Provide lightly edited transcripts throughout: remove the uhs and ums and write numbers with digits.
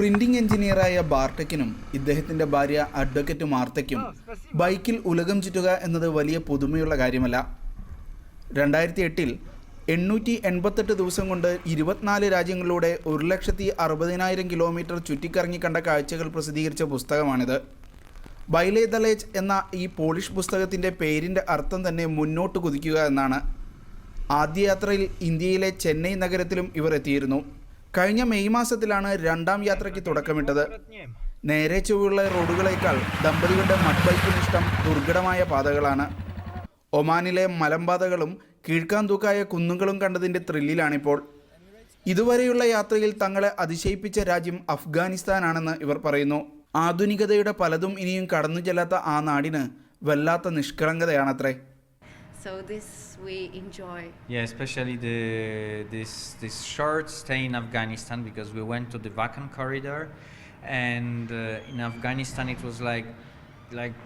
Printing എഞ്ചിനീയറായ ബാർട്ടക്കിനും ഇദ്ദേഹത്തിൻ്റെ ഭാര്യ advocate മാർത്തയ്ക്കും ബൈക്കിൽ ഉലകം ചുറ്റുക എന്നത് വലിയ പുതുമയുള്ള കാര്യമല്ല. 2008 888 ദിവസം കൊണ്ട് 24 രാജ്യങ്ങളിലൂടെ 1,60,000 കിലോമീറ്റർ ചുറ്റിക്കറങ്ങി കണ്ട കാഴ്ചകൾ പ്രസിദ്ധീകരിച്ച പുസ്തകമാണിത്. ബൈലെ ദലേജ് എന്ന ഈ പോളിഷ് പുസ്തകത്തിൻ്റെ പേരിൻ്റെ അർത്ഥം തന്നെ മുന്നോട്ട് കുതിക്കുക എന്നാണ്. ആദ്യ യാത്രയിൽ ഇന്ത്യയിലെ ചെന്നൈ നഗരത്തിലും ഇവർ എത്തിയിരുന്നു. കഴിഞ്ഞ മെയ് മാസത്തിലാണ് രണ്ടാം യാത്രയ്ക്ക് തുടക്കമിട്ടത്. നേരെ ചൊവ്വയുള്ള റോഡുകളേക്കാൾ ദമ്പതികളുടെ മഡ് ബൈക്കിന് ഇഷ്ടം ദുർഘടമായ പാതകളാണ്. ഒമാനിലെ മലമ്പാതകളും കീഴ്ക്കാന്തൂക്കായ കുന്നുകളും കണ്ടതിൻ്റെ ത്രില്ലിലാണിപ്പോൾ. ഇതുവരെയുള്ള യാത്രയിൽ തങ്ങളെ അതിശയിപ്പിച്ച രാജ്യം അഫ്ഗാനിസ്ഥാനാണെന്ന് ഇവർ പറയുന്നു. ആധുനികതയുടെ പലതും ഇനിയും കടന്നു ചെല്ലാത്ത ആ നാടിന് വല്ലാത്ത നിഷ്കളങ്കതയാണത്രേ. So this we enjoy. Yeah, especially this short stay in Afghanistan, because we went to the Vakan corridor, and in Afghanistan it was like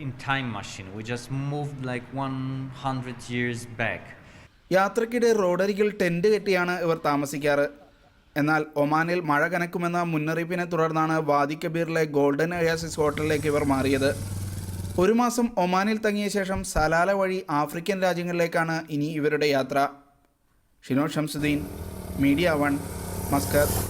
in time machine. We just moved like 100 years back. യാത്രക്കിടെ റോഡരികിൽ tent കെട്ടിയാണ് ഇവർ താമസിക്കാറ്. എന്നാൽ ഒമാനിൽ മഴ കനക്കുമെന്ന മുന്നറിയിപ്പിനെ തുടർന്നാണ് വാദി കബീറിലെ golden oasis ഹോട്ടലിലേക്ക് ഇവർ മാറിയത്. ഒരു മാസം ഒമാനിൽ തങ്ങിയ ശേഷം സലാല വഴി ആഫ്രിക്കൻ രാജ്യങ്ങളിലേക്കാണ് ഇനി ഇവരുടെ യാത്ര. Shino Shamsudheen, media 1, Muscat.